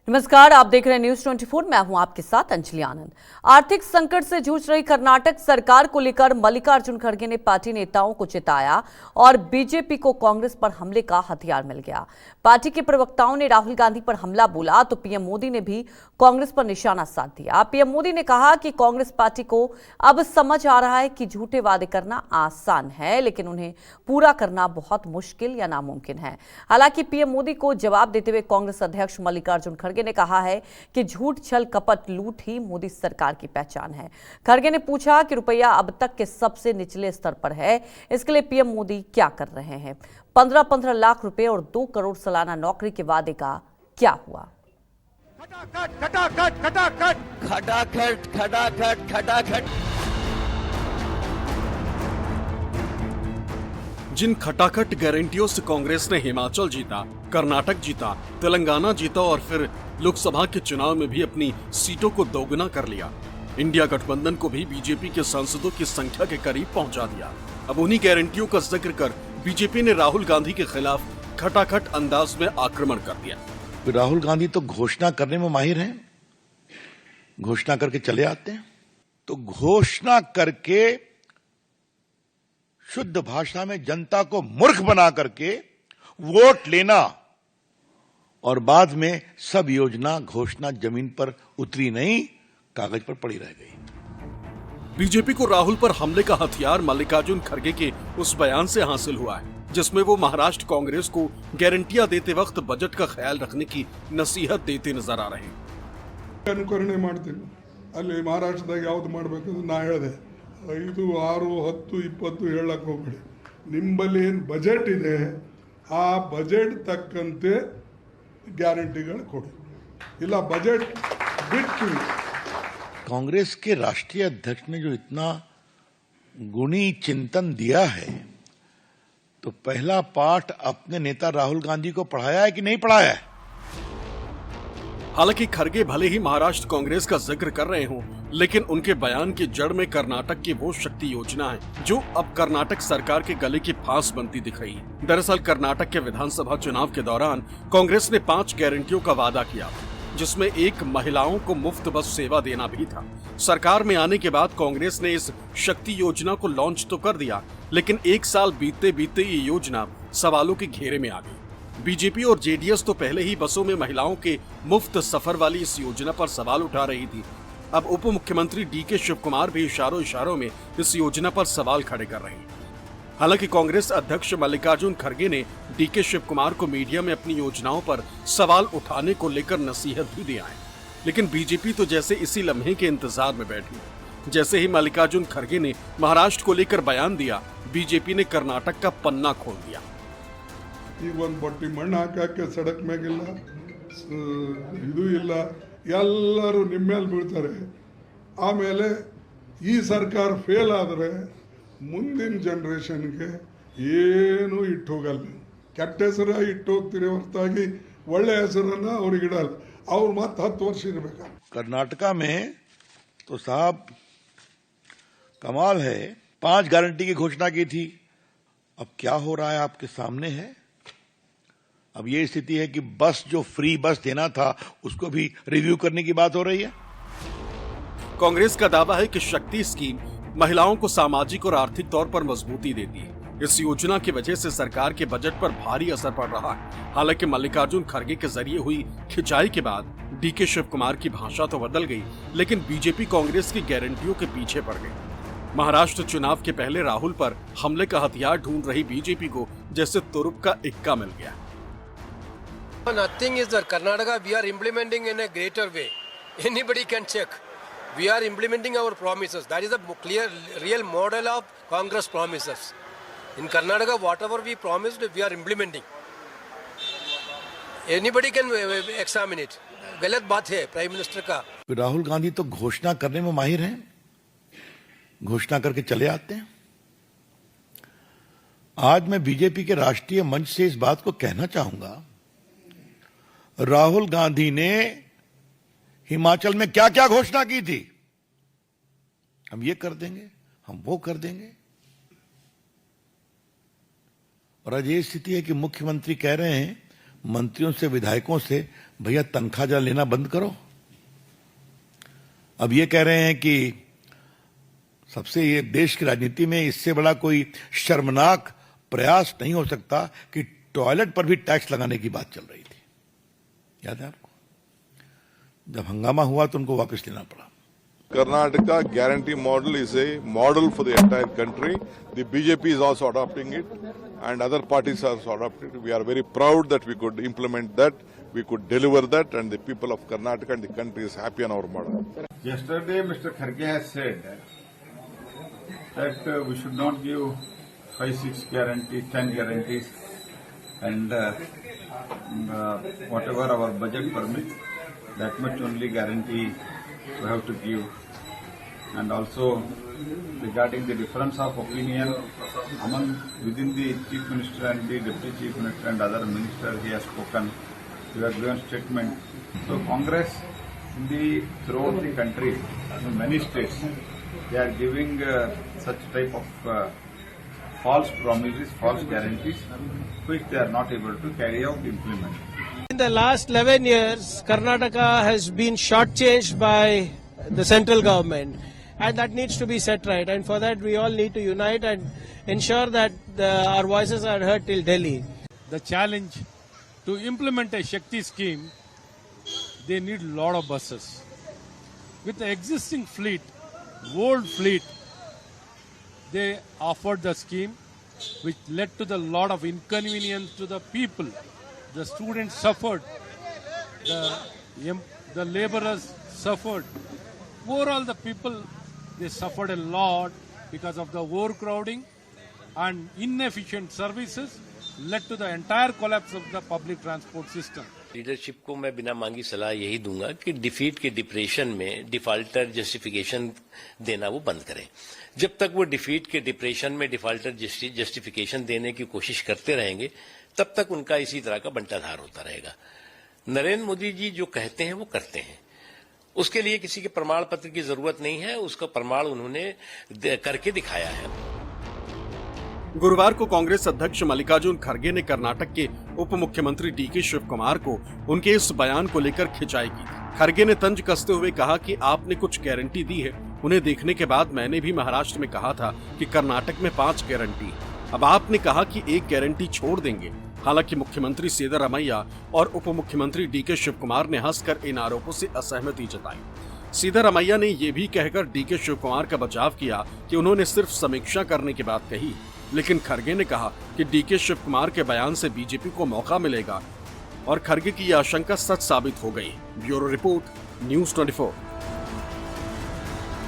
नमस्कार, आप देख रहे हैं न्यूज 24। मैं हूं आपके साथ अंजलि आनंद। आर्थिक संकट से जूझ रही कर्नाटक सरकार को लेकर मल्लिकार्जुन खड़गे ने पार्टी नेताओं को चिताया और बीजेपी को कांग्रेस पर हमले का हथियार मिल गया। पार्टी के प्रवक्ताओं ने राहुल गांधी पर हमला बोला तो पीएम मोदी ने भी कांग्रेस पर निशाना साध दिया। पीएम मोदी ने कहा कि कांग्रेस पार्टी को अब समझ आ रहा है कि झूठे वादे करना आसान है, लेकिन उन्हें पूरा करना बहुत मुश्किल या नामुमकिन है। हालांकि पीएम मोदी को जवाब देते हुए कांग्रेस अध्यक्ष मल्लिकार्जुन खड़गे ने कहा है कि झूठ, छल, कपट, लूट ही मोदी सरकार की पहचान है। खड़गे ने पूछा कि रुपया अब तक के सबसे निचले स्तर पर है, इसके लिए पीएम मोदी क्या कर रहे हैं। 15-15 लाख रुपए और 2 करोड़ सालाना नौकरी के वादे का क्या हुआ? खटाखट खटाखट खटाखट खटाखट खटाखट खटाखट। जिन खटाखट गारंटियों से कांग्रेस ने हिमाचल जीता, कर्नाटक जीता, तेलंगाना जीता और फिर लोकसभा के चुनाव में भी अपनी सीटों को दोगुना कर लिया, इंडिया गठबंधन को भी बीजेपी के सांसदों की संख्या के करीब पहुंचा दिया। अब उन्हीं गारंटियों का जिक्र कर बीजेपी ने राहुल गांधी के खिलाफ खटाखट अंदाज में आक्रमण कर दिया। राहुल गांधी तो घोषणा करने में माहिर हैं, घोषणा करके चले आते हैं। तो घोषणा करके शुद्ध भाषा में जनता को मूर्ख बना करके वोट लेना और बाद में सब योजना घोषणा जमीन पर उतरी नहीं, कागज पर पड़ी रह गई। बीजेपी को राहुल पर हमले का हथियार मल्लिकार्जुन खड़गे के उस बयान से हासिल हुआ है जिसमें वो महाराष्ट्र कांग्रेस को गारंटियां देते वक्त बजट का ख्याल रखने की नसीहत देते नजर आ रहे हैं। ಅನುಕರಣೆ ಮಾಡ್ತೀನಿ ಅಲ್ಲಿ ಮಹಾರಾಷ್ಟ್ರದಾಗ ಯಾವ್ದು ಮಾಡಬೇಕಂದ್ರೆ ನಾ ಹೇಳಿದೆ 5, 6, 10, 20 ಹೇಳಕ್ಕೆ ಹೋಗ್ಬೇಡಿ. ನಿಮ್ಮಲ್ಲಿ ಏನು ಬಜೆಟ್ ಇದೆ ಆ ಬಜೆಟ್ ತಕ್ಕಂತೆ ಗ್ಯಾರಂಟಿಗಳು ಕೊಡಿ, ಇಲ್ಲ ಬಜೆಟ್ ಬಿಟ್ಟು। कांग्रेस के राष्ट्रीय अध्यक्ष ने जो इतना गुणी चिंतन दिया है, तो पहला पाठ अपने नेता राहुल गांधी को पढ़ाया है कि नहीं पढ़ाया है? हालांकि खड़गे भले ही महाराष्ट्र कांग्रेस का जिक्र कर रहे हों, लेकिन उनके बयान की जड़ में कर्नाटक की वो शक्ति योजना है जो अब कर्नाटक सरकार के गले की फांस बनती दिख रही है। दरअसल कर्नाटक के विधानसभा चुनाव के दौरान कांग्रेस ने 5 गारंटियों का वादा किया, जिसमें एक महिलाओं को मुफ्त बस सेवा देना भी था। सरकार में आने के बाद कांग्रेस ने इस शक्ति योजना को लॉन्च तो कर दिया, लेकिन 1 साल बीतते बीतते ये योजना सवालों के घेरे में आ गई। बीजेपी और जेडीएस तो पहले ही बसों में महिलाओं के मुफ्त सफर वाली इस योजना पर सवाल उठा रही थी। अब उप मुख्यमंत्री डीके शिवकुमार भी इशारों में इस योजना पर सवाल खड़े कर रहे हैं। हालांकि कांग्रेस अध्यक्ष मल्लिकार्जुन खड़गे ने डीके शिवकुमार को मीडिया में अपनी योजनाओं पर सवाल उठाने को लेकर नसीहत भी दिया है, लेकिन बीजेपी तो जैसे इसी लम्हे के इंतजार में बैठी। जैसे ही मल्लिकार्जुन खड़गे ने महाराष्ट्र को लेकर बयान दिया, बीजेपी ने कर्नाटक का पन्ना खोल दिया। ಈಗ ಒಂದು ಬಟ್ಟಿ ಮಣ್ಣು ಹಾಕಕ್ಕೆ ಸಡಕ್ ಮ್ಯಾಗಿಲ್ಲ, ಇದು ಇಲ್ಲ, ಎಲ್ಲರೂ ನಿಮ್ಮ ಮೇಲೆ ಬೀಳ್ತಾರೆ. ಆಮೇಲೆ ಈ ಸರ್ಕಾರ ಫೇಲ್ ಆದರೆ ಮುಂದಿನ ಜನರೇಷನ್ಗೆ ಏನೂ ಇಟ್ಟು ಹೋಗಲ್ಲ. ಕೆಟ್ಟ ಹೆಸರು ಇಟ್ಟು ಹೋಗ್ತೀರಿ ಹೊರತಾಗಿ ಒಳ್ಳೆ ಹೆಸರನ್ನು ಅವ್ರಿಗೆ ಇಡಲ್ಲ. ಅವ್ರು ಮತ್ತೆ 10 ವರ್ಷ ಇರಬೇಕು। कर्नाटका में तो साहब कमाल है, 5 गारंटी की घोषणा की थी। अब क्या हो रहा है आपके सामने है। अब ये स्थिति है कि बस जो फ्री बस देना था उसको भी रिव्यू करने की बात हो रही है। कांग्रेस का दावा है कि शक्ति स्कीम महिलाओं को सामाजिक और आर्थिक तौर पर मजबूती देती है। इस योजना की वजह से सरकार के बजट पर भारी असर पड़ रहा है। हालांकि मल्लिकार्जुन खड़गे के जरिए हुई खिंचाई के बाद डीके शिवकुमार की भाषा तो बदल गई, लेकिन बीजेपी कांग्रेस की गारंटियों के पीछे पड़ गई। महाराष्ट्र चुनाव के पहले राहुल पर हमले का हथियार ढूंढ रही बीजेपी को जैसे तुरुप का इक्का मिल गया। Nothing is there. Karnataka, we are implementing in a greater way. Anybody can check. We are implementing our promises. That is a clear, real model of Congress promises. In Karnataka, whatever we promised, we are implementing. Anybody can examine it. गलत बात है prime minister का। राहुल गांधी तो घोषणा करने में माहिर हैं, घोषणा करके चले आते हैं। आज मैं बीजेपी के राष्ट्रीय मंच से इस बात को कहना चाहूंगा, राहुल गांधी ने हिमाचल में क्या क्या घोषणा की थी, हम ये कर देंगे, हम वो कर देंगे, और आज ये स्थिति है कि मुख्यमंत्री कह रहे हैं मंत्रियों से, विधायकों से, भैया तनख्वाह जरा लेना बंद करो। अब ये कह रहे हैं कि सबसे, ये देश की राजनीति में इससे बड़ा कोई शर्मनाक प्रयास नहीं हो सकता कि टॉयलेट पर भी टैक्स लगाने की बात चल रही थी, याद है आपको? जब हंगामा हुआ तो उनको वापस लेना पड़ा। Karnataka guarantee model is a model for the entire country. The BJP is also adopting it and other parties are also adopting it. We are very proud that we could implement that, we could deliver that, and the people of Karnataka and the country is happy on our model. Yesterday, Mr. Kharge has said that we should not give 5-6 guarantees, 10 guarantees, and whatever our budget permits, that much only guarantee we have to give. And also regarding the difference of opinion within the Chief Minister and the Deputy Chief Minister and other ministers, he has spoken, he has given statement. So Congress throughout the country, in many states, they are giving such type of false promises, false guarantees, which they are not able to carry out, implement. In the last 11 years, Karnataka has been shortchanged by the central government, and that needs to be set right. And for that, we all need to unite and ensure that our voices are heard till Delhi. The challenge to implement a Shakti scheme, they need a lot of buses. With the existing fleet, old fleet, they offered the scheme, which led to the lot of inconvenience to the people. The students suffered, the laborers suffered. Overall, the people, they suffered a lot because of the overcrowding and inefficient services led to the entire collapse of the public transport system. Leadership को मैं बिना मांगी सलाह यही दूंगा कि defeat के depression में डिफाल्टर जस्टिफिकेशन देना वो बंद करें। जब तक वो डिफीट के डिप्रेशन में डिफाल्टर जस्टिफिकेशन देने की कोशिश करते रहेंगे, तब तक उनका इसी तरह का बंटाधार होता रहेगा। नरेंद्र मोदी जी जो कहते हैं वो करते हैं, उसके लिए किसी के प्रमाण पत्र की जरूरत नहीं है, उसका प्रमाण उन्होंने करके दिखाया है। गुरुवार को कांग्रेस अध्यक्ष मल्लिकार्जुन खड़गे ने कर्नाटक के उप मुख्यमंत्री डीके शिव कुमार को उनके इस बयान को लेकर खिंचाई की। खड़गे ने तंज कसते हुए कहा कि आपने कुछ गारंटी दी है, उन्हें देखने के बाद मैंने भी महाराष्ट्र में कहा था कि कर्नाटक में 5 गारंटी, अब आपने कहा कि 1 गारंटी छोड़ देंगे। हालांकि मुख्यमंत्री सिद्धरामैया और उप मुख्यमंत्री डीके शिव कुमार ने हंसकर इन आरोपों से असहमति जताई। सिद्धरामैया ने ये भी कहकर डीके शिव कुमार का बचाव किया कि उन्होंने सिर्फ समीक्षा करने की बात कही, लेकिन खड़गे ने कहा कि डीके शिव कुमार के बयान से बीजेपी को मौका मिलेगा और खड़गे की यह आशंका सच साबित हो गई। Bureau report, news 24।